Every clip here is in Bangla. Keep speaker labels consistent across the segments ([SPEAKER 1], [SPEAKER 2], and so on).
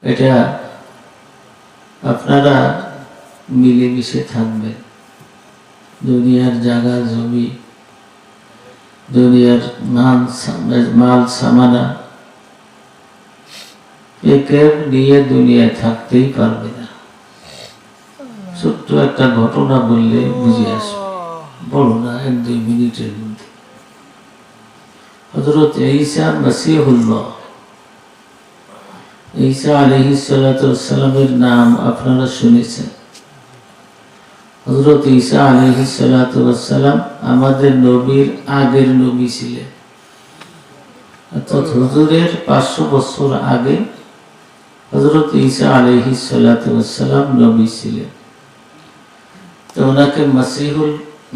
[SPEAKER 1] এটা আপনারা মিলেমিশে থাকবেন। দুনিয়ার জায়গা জমি, দুনিয়ার মাল সামানা একের নিয়ে দুনিয়ায় থাকতেই পারবে না। ছোট্ট একটা ঘটনা বললে বুঝে আসবে, বড় না, 1-2 মিনিটের মধ্যে। হযরত ঈসা মাসীহুল্লাহ, ঈসা আলাইহিস সালাতু ওয়াস সালামের নাম আপনারা শুনেছেন। হযরত ঈসা আলাইহিস সালাতু ওয়াস সালাম আমাদের নবীর আগের নবী ছিলেন, অর্থাৎ হুজুরের 500 বছর আগে হযরত ঈসা আলাইহিস সালাতু ওয়াস সালাম নবী ছিলেন। তো ওনাকে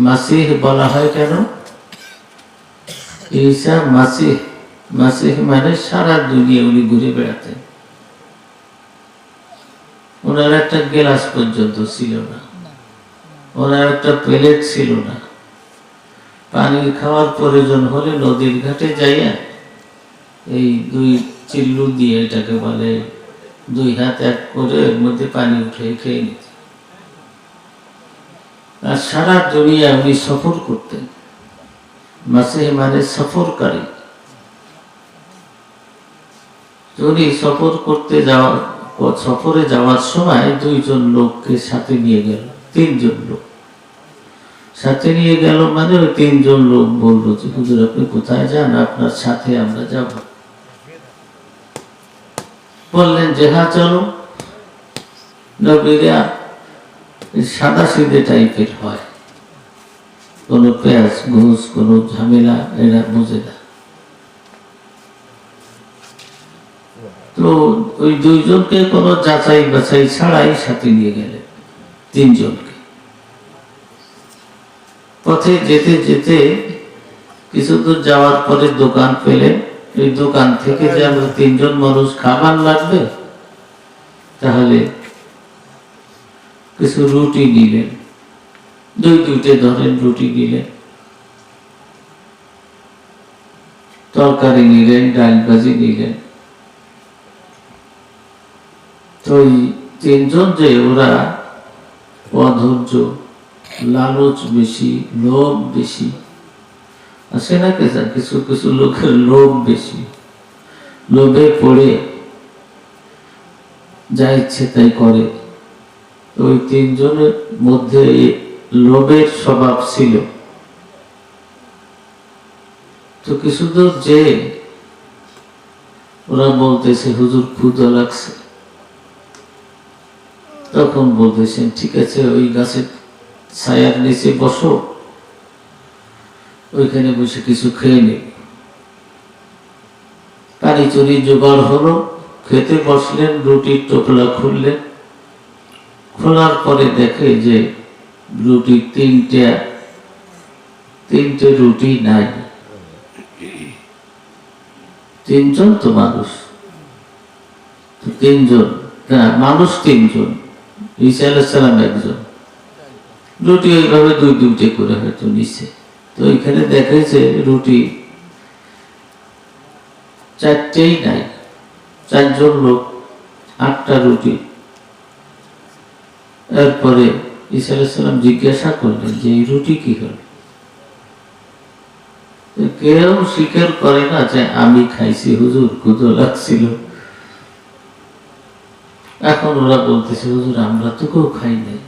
[SPEAKER 1] মাসীহ বলা হয় কেন? ঈসা মাসীহ, মাসীহ মানে সারা দুনিয়া উনি ঘুরে বেড়াতেন। ওনার একটা গ্লাস পর্যন্ত ছিল না, ওনার একটা প্লেট ছিল না। পানি খাওয়ার প্রয়োজন হলে নদীর ঘাটে যাইয়া এই 2 চিল্লু দিয়ে, এটাকে বলে 2 হাত এক করে এর মধ্যে পানি উঠে খেয়ে নিত। আর সারা দুনিয়া উনি সফর করতেন। মাসীহ মানে সফরকারী। উনি সফরে যাওয়ার সময় 2 জন লোককে সাথে নিয়ে গেল, 3 জন লোক সাথে নিয়ে গেল। মানে ওই 3 জন লোক বললো যে হুজুর আপনি কোথায় যান, আপনার সাথে আমরা যাব। বললেন যে হ্যাঁ চলো। নবীরা সাদা সিধে টাইপের হয়, কোনো পেঁয়াজ ঘুষ কোনো ঝামেলা এরা বুঝে না। তো ওই 2 জনকে কোনো যাচাই বাছাই ছাড়াই সাথে নিয়ে গেলেন 3 জনকে। পথে যেতে যেতে কিছু দূর যাওয়ার পরে দোকান পেলেন। এই দোকান থেকে যে আমরা 3 জন মানুষ খাবার লাগবে, তাহলে কিছু রুটি নিলেন, 2-2টে ধরেন রুটি নিলেন, তরকারি নিলেন, ডাল ভাজি নিলেন। তো ওই 3 জন যে ওরা অধৈর্য, লালচ বেশি, লোভ বেশি আছে না, কিছু কিছু লোকের লোভ বেশি, লোভে পড়ে যা ইচ্ছে তাই করে। ওই 3 জনের মধ্যে লোভের স্বভাব ছিল। তো কিছু দূর যে ওরা বলতেছে হুজুর ক্ষুধা লাগছে। তখন বলতেছেন ঠিক আছে ওই গাছের ছায়ার নিচে বসো, ওইখানে বসে কিছু খেয়ে নে। পানি চুরি জোগাড় হলো, খেতে বসলেন, রুটির টোপলা খুললেন। খোলার পরে দেখে যে রুটি 3টে রুটি নাই। 3 জন তো মানুষ, 3 জন মানুষ 3 জন, ঈসা আলাইহিস সালাম 1 জন। রুটি ওইভাবে 2-2টে করে হয়তো নিচ্ছে। তো এখানে দেখেছে রুটি 4টেই নাই। 4 জন লোক 8টা রুটি। এরপরে ঈসা আলাইহিস সালাম জিজ্ঞাসা করলেন যে এই রুটি কি হল? কেউ স্বীকার করে না যে আমি খাইছি হুজুর, ক্ষুধা লাগছিল। এখন ওরা বলতেছে হুজুর আমরা তো কেউ খাই নাই।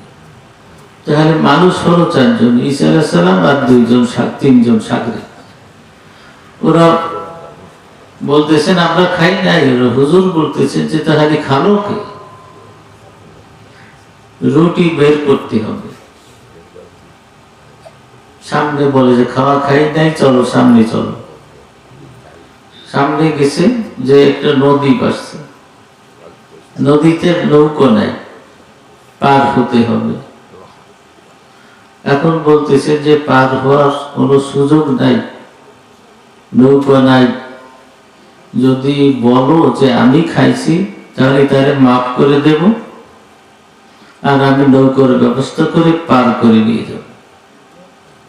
[SPEAKER 1] তাহলে মানুষ হলো 4 জন, ঈসা আলাইহিস সালাম আর 3 জন সাগরে। ওরা বলতেছেন আমরা খাই নাই। হুজুর বলতেছেন যে তাহলে খালো কে? রুটি বের করতে হবে। সামনে বলে যে খাওয়া খাই নাই, চলো সামনে চলো। সামনে গেছে যে একটা নদী বাসছে, নদীতে নৌকো নাই, পার হতে হবে। এখন বলতেছে যে পার হওয়ার কোনো সুযোগ নাই, নৌকো নাই। যদি বলো যে আমি খাইছি তাহলে তারে মাফ করে দেব, আর আমি নৌকোর ব্যবস্থা করে পার করে নিয়ে যাব।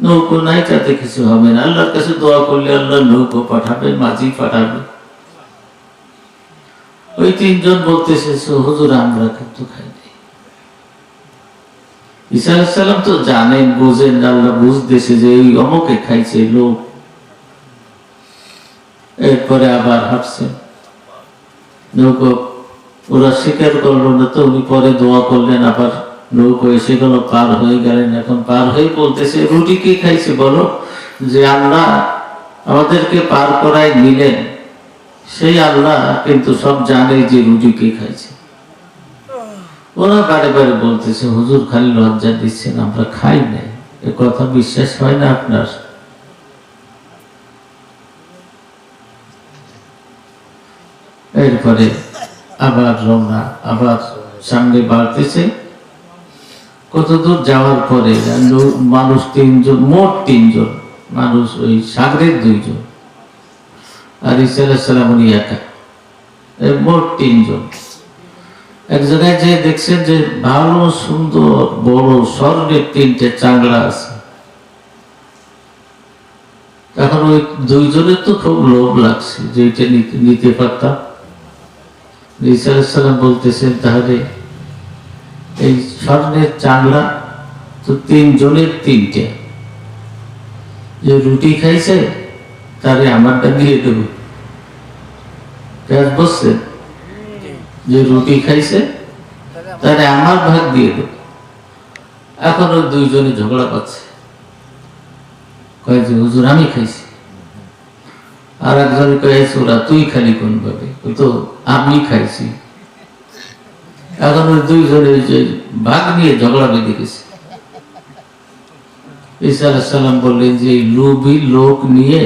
[SPEAKER 1] নৌকো নাই তাতে কিছু হবে না, আল্লাহর কাছে দোয়া করলে আল্লাহ নৌকো পাঠাবে, মাঝি পাঠাবে। ওই তিনজন বলতেছে হুজুর আমরা কিন্তু খাইনি। ঈসা আলাইহিস সালাম তো জানেন, বুঝেন, আল্লাহ বুঝতেছে যে ওই অমুকে খাইছে লোক। এরপরে আবার হাঁটছেন নৌকো, ওরা স্বীকার করলো না তো উনি পরে দোয়া করলেন, আবার নৌকো এসে গেল, পার হয়ে গেলেন। এখন পার হয়ে বলতেছে রুটি কে খাইছে বলো? যে আল্লাহ আমাদেরকে পার করায় নিলেন সেই আল্লাহ কিন্তু সব জানে যে রুটি কে খাইছে। ওরা বারে বারে বলতেছে হুজুর খালি লজ্জা দিচ্ছেন, আমরা খাই নাই। এ কথা বিশ্বাস হয় না আপনার? এরপরে আবার রওনা, আবার সামনে বাড়তেছে। কত দূর যাওয়ার পরে মানুষ তিনজন, মোট তিনজন মানুষ, ওই সাগরের দুইজন আর ঈসা আলাইহিস সালাম উনি একা, মোট তিনজন। এক জায়গায় যে দেখছেন যে ভালো সুন্দর বড় স্বর্ণের তিনটে চাংলা আছে। এখন ওই দুইজনের তো খুব লোভ লাগছে যে এটা নিতে পারতাম। ঈসা আলাইহিস সালাম বলতেছেন তাহলে এই স্বর্ণের চাংলা তো তিনজনের তিনটে, যে রুটি খাইছে তারে আমারটা দিয়ে দেব। বলছেন যে রুটি খাইছে তারে আমার ভাগ দিয়ে দেব। এখন ওই দুইজনে ঝগড়া করছে, কয় যে হুজুর আমি খাইছি। আর একজন কয়েছে ওরা তুই খালি কোন ভাবে? তো আমি খাইছি। এখন ওই দুইজনে যে ভাগ নিয়ে ঝগড়া বেঁধে গেছে। ঈসা আলাইহিস সালাম বললেন যে লোভী লোক নিয়ে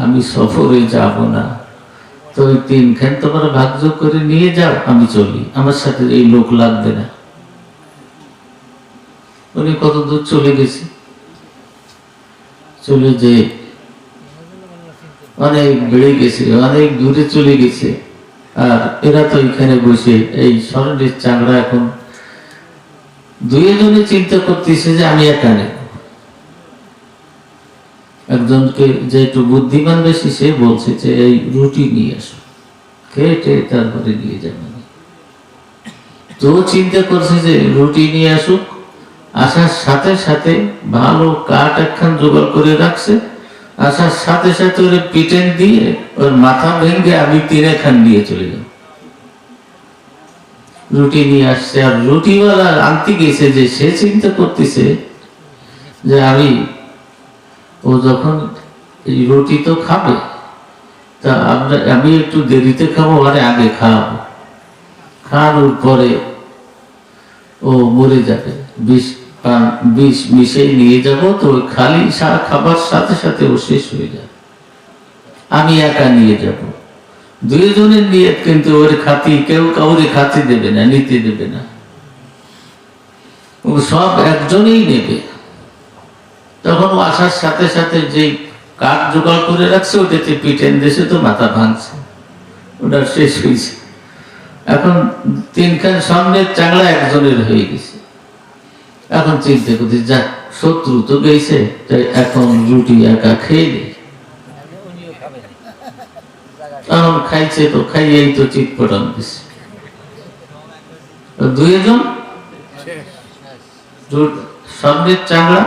[SPEAKER 1] আমি সফরে যাব না, তো ওই তিনখান তোমরা ভাগ্য করে নিয়ে যাও, আমি চলি, আমার সাথে এই লোক লাগবে না। উনি কত দূর চলে গেছে, চলে যে অনেক বেড়ে গেছে, অনেক দূরে চলে গেছে। আর এরা তো এখানে বসে এই স্বর্ণের চাংড়া, এখন দুইজনে চিন্তা করতেছে যে আমি একা নেই। একজনকে যে একটু বুদ্ধিমান বেশি সে বলছে যে এই রুটি নিয়ে আসো, খেটে তারপরে নিয়ে যাবেন। তো চিন্তা করছে যে রুটি নিয়ে আসুক, আসার সাথে সাথে ভালো কাঠ একখান জোগাড় করে রাখছে, আসার সাথে সাথে ওর পিটেন দিয়ে ওর মাথা ভেঙে আমি 3 খান দিয়ে চলে যাব। রুটি নিয়ে আসছে, আর রুটিওয়ালা আনতে গেছে যে সে চিন্তা করতেছে যে ও যখন এই রুটি তো খাবে, তা আমি একটু দেরিতে খাবো, আরে আগে খাওয়াবো, খাওয়ানোর পরে ও মরে যাবে, বিষ মিশিয়ে নিয়ে যাব, তো খালি খাবার সাথে সাথে ও শেষ হয়ে যাবে, আমি একা নিয়ে যাব। দুইজনের নিয়ত কিন্তু ওর খাতি, কেউ কাউরে খাতি দেবে না, নিতে দেবে না, ও সব একজনেই নেবে। তখন ও আসার সাথে সাথে যেই কাঠ জোগাড় করে রাখছে ওটাতে পিটেন দেশে তো মাথা ভাঙছে, ওটা শেষ হয়েছে। এখন 3 খান সামনের চাংলা একজনের হয়ে গেছে। এখন চিন্তা করতে যাক, শত্রু তো গেছে, তাই এখন রুটি একা খেয়ে নেই। এখন খাইছে তো খাইয়েই তো চিৎ পটান দিছে, দুইজন সামনের চাংলা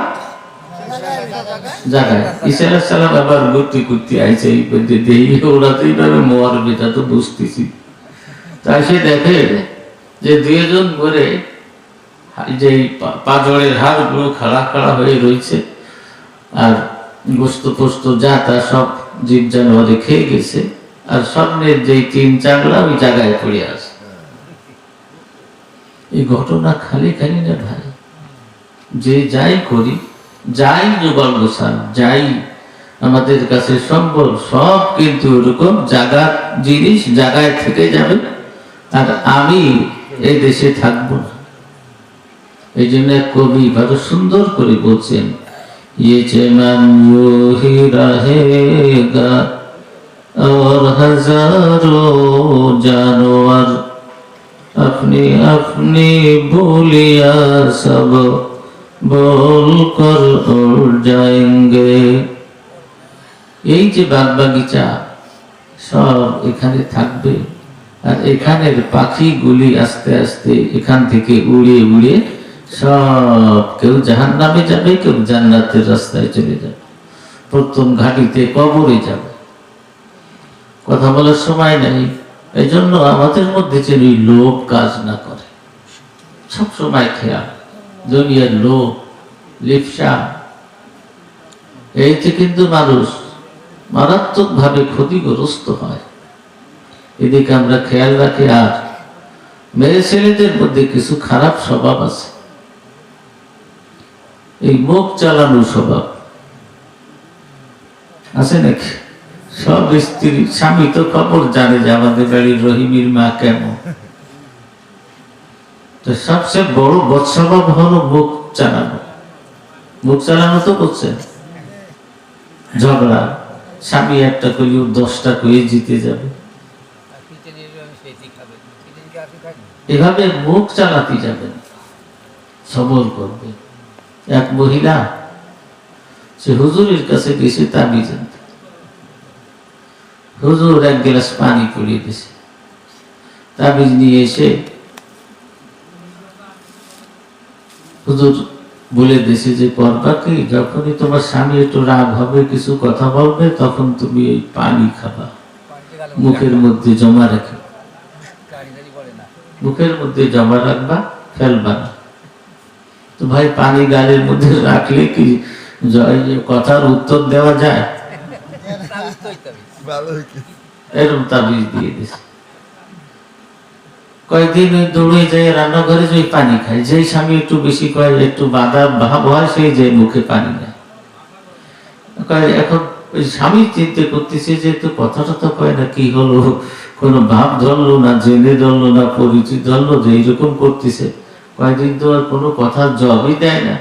[SPEAKER 1] জায়গায়। ঈসা আলাইহিস সালাম আবার ঘুরতে ঘুরতে আইছে, এই পদ্ধতি ওরাতেই ভাবে মোয়ার বেটা তো বুঝতেছি। তাই সে দেখে যে দুইজন করে যে পাজরের হাড় গুলো খাড়া খাড়া হয়ে রয়েছে, আর গোস্ত পোস্ত যা তা সব জীব জানোয়ারে খেয়ে গেছে, আর সামনের যে 3 চাংলা ওই জায়গায় পড়ে আছে। এই ঘটনা খালি খালি না ভাই, যে যাই করি, যাই জোগাড় গোছান, যাই আমাদের কাছে সম্ভব, সব কিন্তু ওরকম জায়গার জিনিস জায়গায় থেকে যাবে, আর আমি এই দেশে থাকবো না। এই জন্য কবি বড় সুন্দর করে বলছেন, ये चमन यूं ही रहेगा और हजारों जानवर अपनी अपनी बोलियां सब बोल कर उड़ जाएंगे। এই যে বাগ বাগিচা সব এখানে থাকবে, আর এখানের পাখিগুলি আস্তে আস্তে এখান থেকে উড়ে উড়ে সব কেউ জাহান্নামে যাবে, কেউ জান্নাতের রাস্তায় চলে যাবে, প্রথম ঘাটিতে কবরে যাবে। কথা বলার সময় নেই। এই জন্য আমাদের মধ্যে যেন লোভ কাজ না করে, সব সময় খেয়াল, দুনিয়ার লোভ, লিপসা, এইতে কিন্তু মানুষ মারাত্মকভাবে ক্ষতিগ্রস্ত হয়। এদিকে আমরা খেয়াল রাখি। আর মেয়ে ছেলেদের মধ্যে কিছু খারাপ স্বভাব আছে, এই মুখ চালানো স্বভাব আছে নাকি? সব স্ত্রী স্বামী তো খবর জানে যে আমাদের বাড়ির রহিমের মা কেমন। তো সবচেয়ে বড় বৎস্বভাব হলো মুখ চালানো। মুখ চালানো তো করছেন, ঝগড়া, স্বামী একটা করিও 10টা কয়ে জিতে যাবে, এভাবে মুখ চালাতে যাবেন, সবর করবে। এক মহিলা সে হুজুরের কাছে গেছে তাবিজ আনতে। হুজুর এক গ্লাস পানি পড়িয়ে দিয়েছে, তাবিজ নিয়ে এসে হুজুর বলে দিয়েছে যে করবা কি, যখনই তোমার স্বামী একটু রাগ হবে, কিছু কথা বলবে, তখন তুমি এই পানি খাবা, মুখের মধ্যে জমা রাখবে, মুখের মধ্যে জমা রাখবা, ফেলবা না। তো ভাই পানি গালের মধ্যে রাখলে কি কথার উত্তর দেওয়া যায়? এরকম তাবিজ দিয়ে দিছে। কয়েকদিন ওই দৌড়ে যায় রান্নাঘরে, যে পানি খায়, যেই স্বামী একটু বেশি কয়, একটু বাধা ভাব হয়, সেই যে মুখে পানি নেয়। এখন ওই স্বামী চিন্তা করতেছে যে তো কথাটা তো কয় না, কি হলো, কোনো ভাব ধরলো না, জেনে ধরলো না, পরিচিত ধরলো, যে এইরকম করতেছে। কয়েকদিন তো আর কোনো কথার জবাবই দেয় না।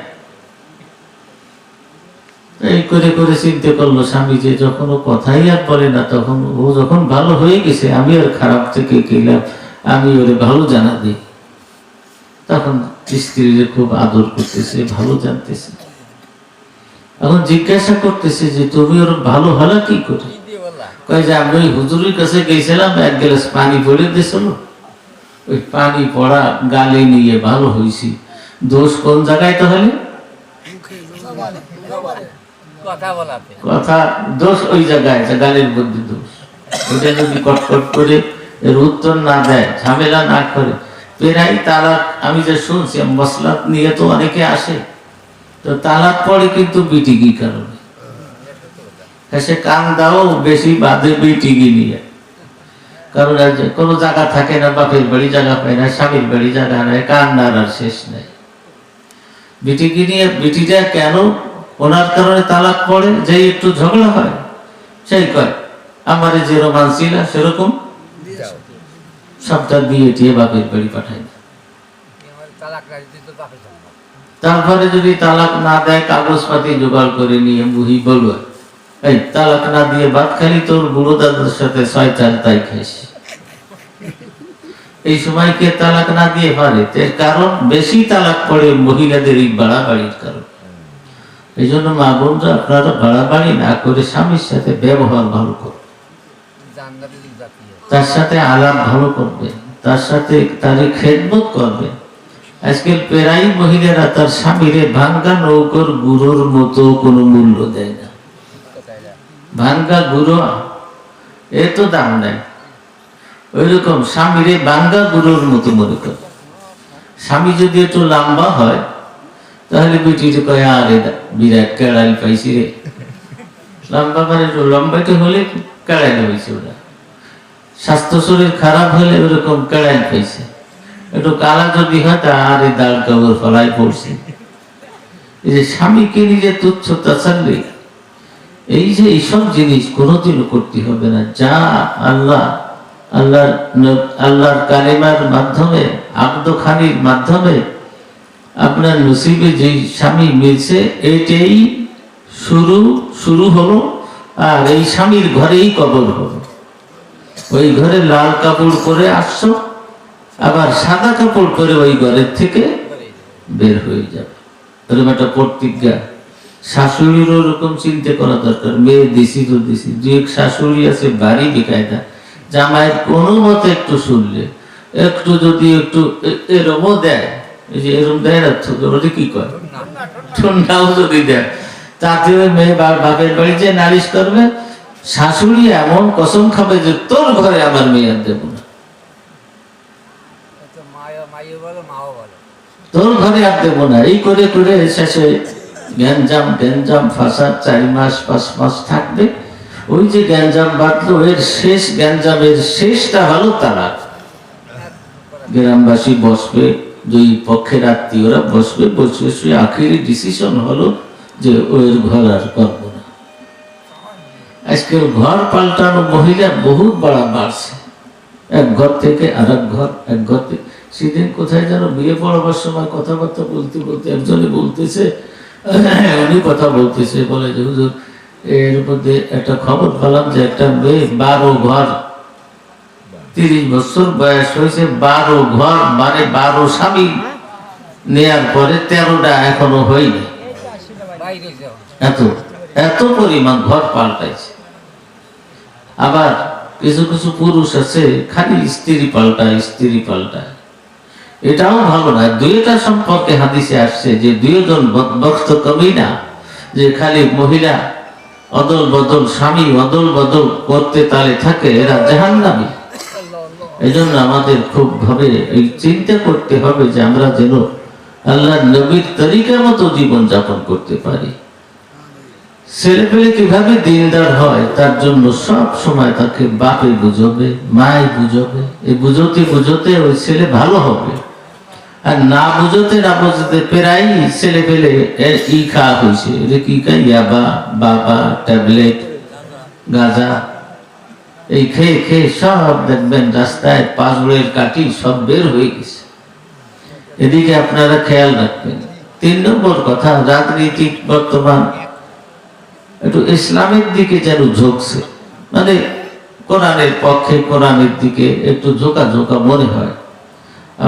[SPEAKER 1] এই করে করে চিন্তা করলো স্বামী যে যখন ও কথাই আর বলে না, তখন ও যখন ভালো হয়ে গেছে, আমি আর খারাপ থেকে গেলাম, আমি ওরে ভালো জানা দিই। তখন স্ত্রীর খুব আদর করতেছে, ভালো জানতেছে। এখন জিজ্ঞাসা করতেছে যে তুমি ওর ভালো হলো কি করে? কয় যে আমি ওই হুজুরের কাছে গেছিলাম, এক গ্লাস পানি পড়ে দিয়েছিল, ওই পানি পড়া গালে নিয়ে ভালো হয়েছি। দোষ কোন জায়গায় তাহলে? কথা দোষ ওই জায়গায়, গালের মধ্যে দোষ। ওটা যদি কটকট করে এর উত্তর না দেয়, ঝামেলা না করে, প্রায় তালাক, আমি যে শুনছি মসলাত নিয়ে তো অনেকে আসে, তো তালাক পড়ে কিন্তু বিটিকি কারণে। সে কান দাও বেশি বাদে বিটিকি নিয়ে, কারণ কোনো জায়গা থাকে না, বাপের বাড়ি জায়গা পায় না, স্বামীর বাড়ি জায়গা নেয়, কান্নার আর শেষ নেই। বিটিকি নিয়ে, বিটিটা কেন ওনার কারণে তালাক পড়ে, যে একটু ঝগড়া হয়, সেই কয় আমার যে রোমান ছিল সেরকম সবটা দিয়ে দিয়ে বাপের বাড়ি পাঠায়। তারপরে যদি তালাক না দেয়, কাগজপাতি জোগাড় করে নিয়ে বুহি বলবে, এই তালাক না দিয়ে ভাত খালি তোর বুড়ো দাদার সাথে 6-4 তাই খাইস। এই সময় কে তালাক না দিয়ে পারে? কারণ বেশি তালাক পড়ে মহিলাদের এই বাড়াবাড়ির কারণ। এই জন্য মা বোনরা, আপনারা বাড়াবাড়ি না করে স্বামীর সাথে ব্যবহার ভালো করবে, তার সাথে আলাপ ভালো করবে, তার সাথে তার খেদমত করবে। আজকাল প্রায় মহিলারা তার স্বামীরে ভাঙ্গা নৌকর গুঁড়োর মতো কোনো মূল্য দেয় না। ভাঙ্গা গুঁড়ো এত দাম নাই, ওইরকম স্বামীরে ভাঙ্গা গুঁড়োর মতো মনে করে। স্বামী যদি একটু লম্বা হয়, তাহলে বেটিতে কয় আরে বিরাট কেড়াল পাইছি রে। লম্বা মানে লম্বাইতে হলে কেড়াই হয়েছে ওরা। স্বাস্থ্য শরীর খারাপ হলে ওরকম কেড়াই পাইছে। একটু কালা যদি হয়, তা আরে দাঁড় কাবর ফলাই পড়ছে। এই যে স্বামীকে নিজে তুচ্ছ তাচ্ছিল্য, এই যে এইসব জিনিস কোনোদিনও করতে হবে না। যা আল্লাহর কালিমার মাধ্যমে, আব্দখানির মাধ্যমে আপনার নসিবে যে স্বামী মিলছে, এটাই শুরু হলো, আর এই স্বামীর ঘরেই কবর হলো। ওই ঘরে লাল কাপড় পরে আসছো, আবার সাদা কাপড় পরে ওই ঘরের থেকে বের হয়ে যাবে। এরকম একটা প্রতিজ্ঞা। শাশুড়ির ওরকম চিন্তা করা দরকার। মেয়ে দিছি তো দিছি, যে শাশুড়ি আছে বাড়ি বেকায়দা, জামাইয়ের কোনো মতে একটু শুনলে, একটু যদি একটু এরমও দেয়, এই যে এরম দেয় না ওটা কি করে, ঠান্ডাও যদি দেয়, তাতে ওই মেয়ে বাপের বাড়ি যে নালিশ করবে, শাশুড়ি এমন কসম খাবে যে তোর ঘরে আমার মেয়ে আর দেবো না, তোর ঘরে আর দেবো না। এই করে করে শেষে গ্যাঞ্জাম ফাঁসার 4 মাস 5 মাস থাকবে। ওই যে গ্যাঞ্জাম বাঁধলো, এর শেষ গ্যাঞ্জামের শেষটা হলো তালাক। গ্রামবাসী বসবে, দুই পক্ষের আত্মীয়রা বসবে, বসে শুয়ে আখেরি ডিসিশন হলো যে ওর ঘর আর করবো না। আজকাল ঘর পাল্টানো মহিলা বহুত বাড়ছে, এক ঘর থেকে আর এক ঘর, এক ঘর থেকে। সেদিন কোথায় যেন বিয়ে পড়াবার সময় কথাবার্তা বলতে বলতে একজনে বলতেছে, উনি কথা বলতেছে, বলে যে হুজুর এর মধ্যে একটা খবর পেলাম যে একটা মেয়ে 12 ঘর, 30 বছর বয়স হয়েছে, 12 ঘর মানে 12 স্বামী নেয়ার পরে 13টা এখনো হয়নি। এত এত পরিমাণ ঘর পাল্টাইছে। আবার কিছু কিছু পুরুষ আছে খালি স্ত্রী পাল্টায়, এটাও ভালো না। দুইটা সম্পর্কে হাদিসে আসছে যে দুইজন বদবক্ত কবি না, যে খালি মহিলা অদল বদল, স্বামী অদল বদল করতে তালে থাকে, এরা জাহান্নামী। এই জন্য আমাদের খুব ভাবে এই চিন্তা করতে হবে যে আমরা যেন আল্লাহর নবীর তরিকার মতো জীবন যাপন করতে পারি। ছেলেপেলে কিভাবে দিনদার হয় তার জন্য সব সময় তাকে বাপে বুঝবে, মায় বুঝবে। এই বুঝতে বুঝতে ওই ছেলে ভালো হবে। আর না বুঝতে প্রায় ছেলে পেলে ই খাওয়া হয়েছে, কি খাই, ইয়াবা, বাবা, ট্যাবলেট, গাঁজা, এই খেয়ে খেয়ে সব দেখবেন রাস্তায় পাঁচড়ের কাঠি সব বের হয়ে গেছে। এদিকে আপনারা খেয়াল রাখবেন। 3 নম্বর কথা, রাজনীতি বর্তমান একটু ইসলামের দিকে যেন ঝুঁকছে, মানে কোরআনের পক্ষে, কোরআনের দিকে একটু ঝোঁকা মনে হয়।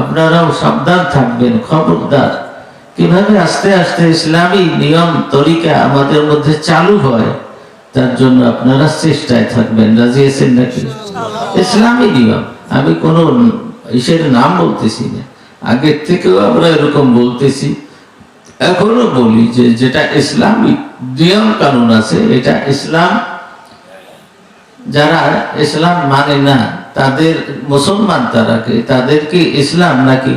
[SPEAKER 1] আপনারাও সাবধান থাকবেন, খবরদার। কিভাবে আস্তে আস্তে ইসলামী নিয়ম তরিকা আমাদের মধ্যে চালু হয় তার জন্য আপনারা চেষ্টায় থাকবেন। রাজি আছেন নাকি? ইসলামী নিয়ম, আমি কোনো ইসের নাম বলতেছি না, আগের থেকেও আমরা এরকম বলতেছি, এখনো বলি যে যেটা ইসলামিক নিয়ম কানুন আছে, এটা ইসলাম, যারা ইসলাম মানে না তাদের, মুসলমান তাদেরকে ইসলাম নাকি?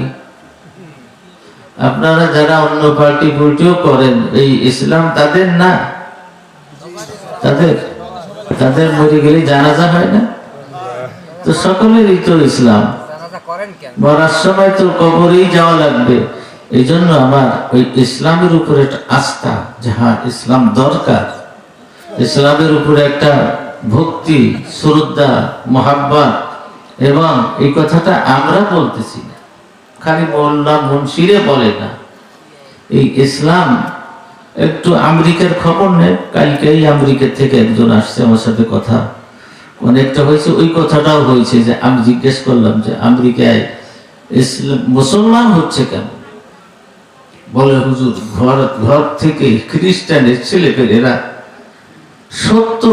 [SPEAKER 1] আপনারা যারা অন্য পার্টি পুর্টিও করেন, এই ইসলাম তাদের না? তাদের মরে গেলে জানাজা হয় না? তো সকলেরই তো ইসলাম, মরার সময় তো কবরেই যাওয়া লাগবে। এই জন্য আমার ওই ইসলামের উপরে একটা আস্থা, যাহা ইসলাম দরকার, ইসলামের উপরে একটা ভক্তি, শ্রদ্ধা, মহাব্বত। এবং এই কথাটা আমরা বলতেছি না, খালি মোল্লা মুন্সিরে বলে না। এই ইসলাম একটু আমেরিকার খবর নেই, কালকেই আমেরিকা থেকে একজন আসছে আমার সাথে কথা অনেকটা হয়েছে, ওই কথাটাও হয়েছে যে আমি জিজ্ঞেস করলাম যে আমেরিকায় ইসলাম মুসলমান হচ্ছে কেন? বলে হুজুর ঘর থেকে খ্রিস্টানের ছেলেপেলেরা সত্য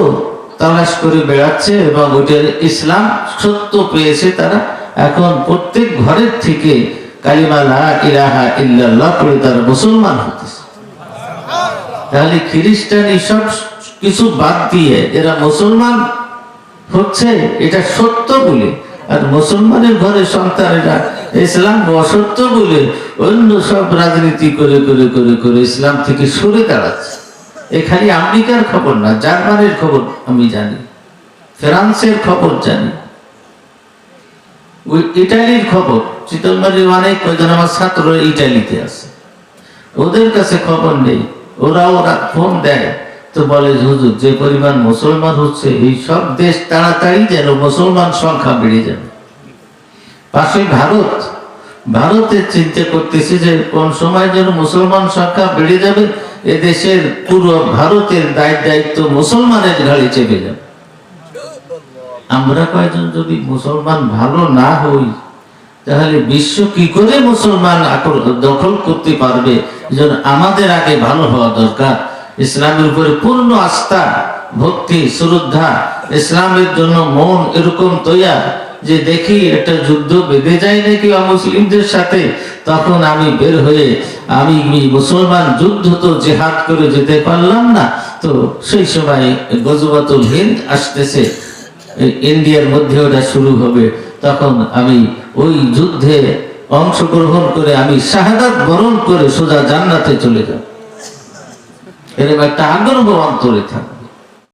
[SPEAKER 1] তালাশ করে বেড়াচ্ছে এবং ওইটার ইসলাম সত্য পেয়েছে তারা, এখন প্রত্যেক ঘরের থেকে কালিমা লা ইলাহা ইল্লাল্লাহ পড়ে তারা মুসলমান হতেছে। তাহলে খ্রিস্টানি সব কিছু বাদ দিয়ে এরা মুসলমান হচ্ছে, এটা সত্য বলে। আর মুসলমানের ঘরে সন্তানেরা ইসলাম অসত্য বলে অন্য সব রাজনীতি করে করে করে করে ইসলাম থেকে সরে দাঁড়াচ্ছে। এখানে আমেরিকার খবর না, জার্মানির খবর আমি জানি, ফ্রান্সের খবর জানি, ওই ইটালির খবর। চিতলমারির অনেক কয়েকজন আমার ছাত্র ইটালিতে আছে, ওদের কাছে খবর নেই। ওরা ফোন দেয় তো বলে হুজুর যে পরিমাণ মুসলমান হচ্ছে, এই সব দেশ তাড়াতাড়ি যেন মুসলমান সংখ্যা বেড়ে যাবে। পাশে ভারতের চিন্তা করতেছে যে কোন সময় যেন মুসলমান সংখ্যা বেড়ে যাবে, এদেশের পুরো ভারতের দায়িত্ব মুসলমানের ঘাড়ে চেপে যাবে। আমরা কয়েকজন যদি মুসলমান ভালো না হই তাহলে বিশ্ব কি করে মুসলমান দখল করতে পারবে? আমাদের আগে ভালো হওয়া দরকার, ইসলামের উপরে পূর্ণ আস্থা ভক্তি শ্রদ্ধা, ইসলামের জন্য মন এরকম তৈয়ার যে দেখি একটা যুদ্ধ বেঁধে যায় নাকি অমুসলিমদের সাথে, তখন আমি বের হয়ে আমি মুসলমান যুদ্ধ তো জেহাদ করে যেতে পারলাম না, তো সেই সময় গজওয়াতুল হিন্দ আসতেছে, ইন্ডিয়ার মধ্যে ওটা শুরু হবে, তখন আমি ওই যুদ্ধে অংশগ্রহণ করে আমি শাহাদাত বরণ করে সোজা জান্নাতে চলে যাব, এরকম একটা আগ্রহ অন্তরে থাকে।